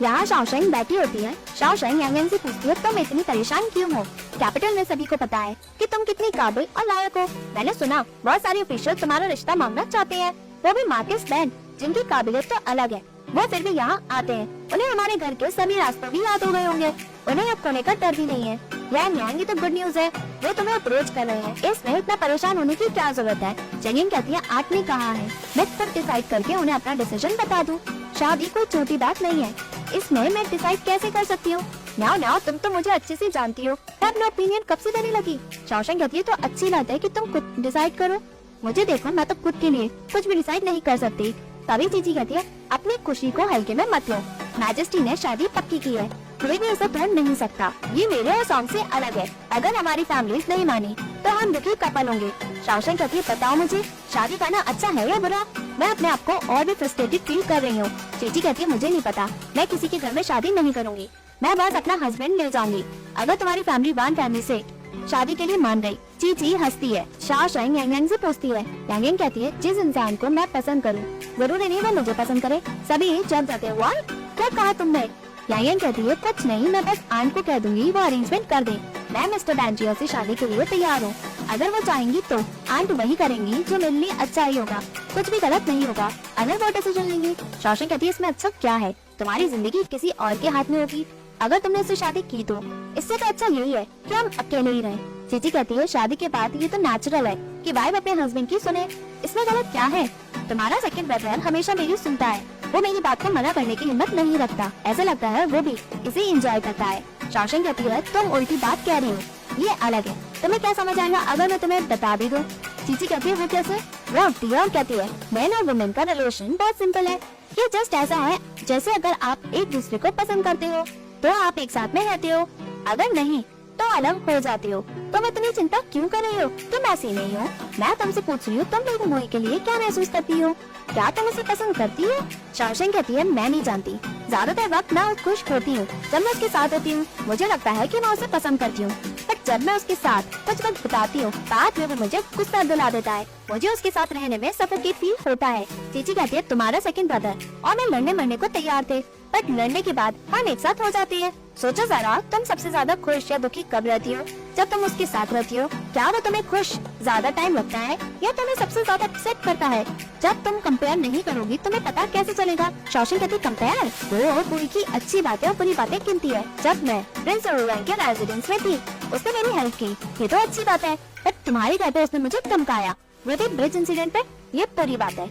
यहाँ शाओशेंग बैठी होती है। शाओशेंग यांग से पूछती है तुम इतनी परेशान क्यों हो? कैपिटल में सभी को पता है कि तुम कितनी काबिल और लायक हो। मैंने सुना बहुत सारे ऑफिशियल तुम्हारा रिश्ता मांगना चाहते हैं, वो भी मार्केस बैन, जिनकी काबिलियत तो अलग है। वो फिर भी यहाँ आते हैं। उन्हें हमारे घर के सभी रास्ते भी याद हो गए होंगे। उन्हें अब खोने का डर भी नहीं है। यांग, ये तो गुड न्यूज है, वो तुम्हें अप्रोच कर रहे हैं। इसमें इतना परेशान होने की क्या जरूरत है? जंगिंग कहती है आपने कहा है मैं तब डिसाइड करके उन्हें अपना डिसीजन बता दूं। शादी कोई छोटी बात नहीं है, इसमें मैं डिसाइड कैसे कर सकती हूँ? नाउ तुम तो मुझे अच्छे से जानती हो, मैं अपना ओपिनियन कब से देने लगी? शाओशेंग कहती है तो अच्छी बात है कि तुम खुद डिसाइड करो। मुझे देखो, मैं तो खुद के लिए कुछ भी डिसाइड नहीं कर सकती। तभी चीची कहती है अपनी खुशी को हल्के में मत लो। मैजेस्टी ने शादी पक्की की है, कोई भी इसे तोड़ नहीं सकता। ये मेरे और सॉन्ग से अलग है। अगर हमारी फैमिली नहीं मानी तो हम दुखी कपल होंगे। शाओशेंग कहती है बताओ मुझे, शादी करना अच्छा है या बुरा? मैं अपने आप को और भी फ्रस्ट्रेटेड फील कर रही हूँ। चीची कहती है मुझे नहीं पता, मैं किसी के घर में शादी नहीं करूँगी, मैं बस अपना हस्बैंड ले जाऊंगी। अगर तुम्हारी फैमिली वन फैमिली से शादी के लिए मान गई। चीची हंसती है। शाओशेंग यांग से पूछती है। यांग कहती है जिस इंसान को मैं पसंद करूँ जरूरी नहीं वो मुझे पसंद करे। सभी जब जाते हैं। व्हाट? क्या कहा तुमने? यांग कहती है कुछ नहीं, मैं बस आंट को कह दूंगी वो अरेंजमेंट कर दे। मैं मिस्टर बैंजियो से शादी के लिए तैयार हूँ। अगर वो चाहेंगी तो आंट वही करेंगी जो मेरे लिए अच्छा ही होगा, कुछ भी गलत नहीं होगा अगर वो डिसीजन लेंगी। शाओशेंग कहती है इसमें अच्छा क्या है, तुम्हारी जिंदगी किसी और के हाथ में होगी। अगर तुमने उससे शादी की तो इससे तो अच्छा यही है कि हम अकेले ही रहें। चीची कहती है शादी के बाद ये तो नेचुरल है कि वाइफ अपने हस्बैंड की सुने, इसमें गलत क्या है? तुम्हारा सेकंड ब्रदर हमेशा मेरी सुनता है, वो मेरी बात को मना करने की हिम्मत नहीं रखता। ऐसा लगता है वो भी इसे एंजॉय करता है। शाओशेंग कहती है तुम उल्टी बात कह रही हो, ये अलग है, तुम्हें क्या समझ आएगा अगर मैं तुम्हें बता भी दूं? चीची कहती है वो कैसे? वो उठती है और कहती है मैन और वुमेन का रिलेशन बहुत सिंपल है। ये जस्ट ऐसा है जैसे अगर आप एक दूसरे को पसंद करते हो तो आप एक साथ में रहते हो, अगर नहीं तो अलग हो जाते हो। तुम इतनी चिंता क्यों कर रही हो? तुम ऐसी नहीं हो। मैं तुमसे पूछ रही हूँ तुम मेरी मूवी के लिए क्या महसूस करती हो? क्या तुम इसे पसंद करती हो? शाओशेंग कहती है मैं नहीं जानती, ज्यादातर वक्त मैं खुश होती हूँ जब मैं उसके साथ होती हूँ। मुझे लगता है कि मैं उसे पसंद करती हूँ, बट जब मैं उसके साथ कुछ वक्त बिताती हूँ बाद में वो मुझे गुस्सा दिला देता है। मुझे उसके साथ रहने में सफोकेट फील होता है। चीची कहती है तुम्हारा सेकंड ब्रदर और मैं लड़ने मरने को तैयार थे, बट लड़ने के बाद हम एक साथ हो जाते हैं। सोचो जरा तुम सबसे ज्यादा खुश या दुखी कब रहती हो? जब तुम उसके साथ रहती हो। क्या वो तुम्हें खुश ज्यादा टाइम लगता है या तुम्हें सबसे ज्यादा अपसेट करता है? जब तुम कंपेयर नहीं करोगी तुम्हें पता कैसे चलेगा? शाओशेंग कहती कंपेयर वो पूरी की अच्छी बातें और बुरी बातें गिनती है। जब मैं प्रिंस ओरोरांग के रेजिडेंस में थी उसने मेरी हेल्प की, ये तो अच्छी बात है, बट तुम्हारे घर पे उसने मुझे धमकाया, वो भी ब्रिज इंसिडेंट पे, ये बुरी बात है।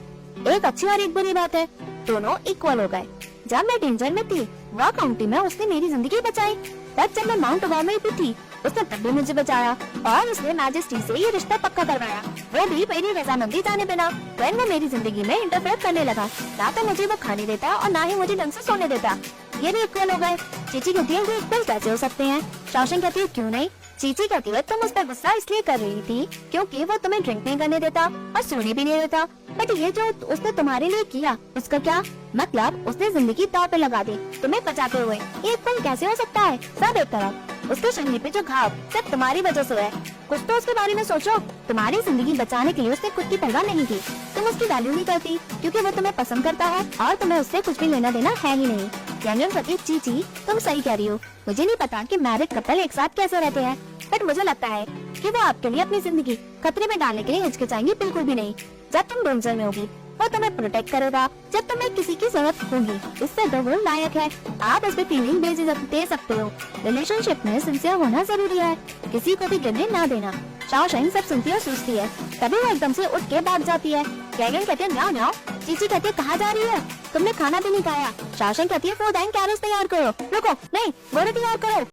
एक अच्छी और एक बुरी बात है, दोनों इक्वल हो गए। जब मैं डेंजर में थी वह काउंटी में उसने मेरी जिंदगी बचाई, तब जब मैं माउंट ओवर में भी थी उसने तब भी मुझे बचाया और उसने मैजेस्टी से ये रिश्ता पक्का करवाया, वो भी मेरी रजामंदी जाने बिना। फिर वो मेरी जिंदगी में इंटरफेयर करने लगा, ना तो मुझे वो खाने देता और ना ही मुझे ढंग से सोने देता। ये भी इक्वल हो गए। चीची कहती है ये इक्वल कैसे हो सकते हैं? शाओशेंग कहती है क्यों नहीं? चीची कहती है तुम उस पर गुस्सा इसलिए कर रही थी क्योंकि वो तुम्हें ड्रिंक नहीं करने देता और सोने भी नहीं देता, बट ये जो उसने तुम्हारे लिए किया उसका क्या मतलब? उसने जिंदगी दांव पे लगा दी तुम्हें बचाते हुए। ये इक्वल कैसे हो सकता है? सब एक तरफ उसके शरीर पे जो घाव सिर्फ तुम्हारी वजह से है। कुछ तो उसके बारे में सोचो। तुम्हारी जिंदगी बचाने के लिए उसने खुद की परवाह नहीं की, तुम उसकी वैल्यू नहीं करती क्योंकि वो तुम्हें पसंद करता है और तुम्हें उससे कुछ भी लेना देना है ही नहीं। यांग कहती है चीची तुम सही कह रही हो, मुझे नहीं पता कि मैरिड कपल एक साथ कैसे रहते हैं, बट मुझे लगता है कि वो आपके लिए अपनी जिंदगी खतरे में डालने के लिए हिचकिचाएंगे बिल्कुल भी नहीं। जब तुम डेंजर में होगी वो तुम्हें प्रोटेक्ट करेगा, जब तुम्हें किसी की जरूरत होगी इससे तो वो लायक है। आप इस पे फीलिंग दे सकते हो। रिलेशनशिप में सिंसियर होना जरूरी है, किसी को भी गिरने ना देना। शाओशेंग सब सुनती और सोचती है, तभी वो एकदम से उठ के भाग जाती है। यांग कहती है न्याओ न्याओ। चीची कहती है कहाँ जा रही है? तुमने खाना भी नहीं खाया। शाओशेंग कहती है फूड एंड कैरेज तैयार करो। रुको नहीं, वो तैयार करो।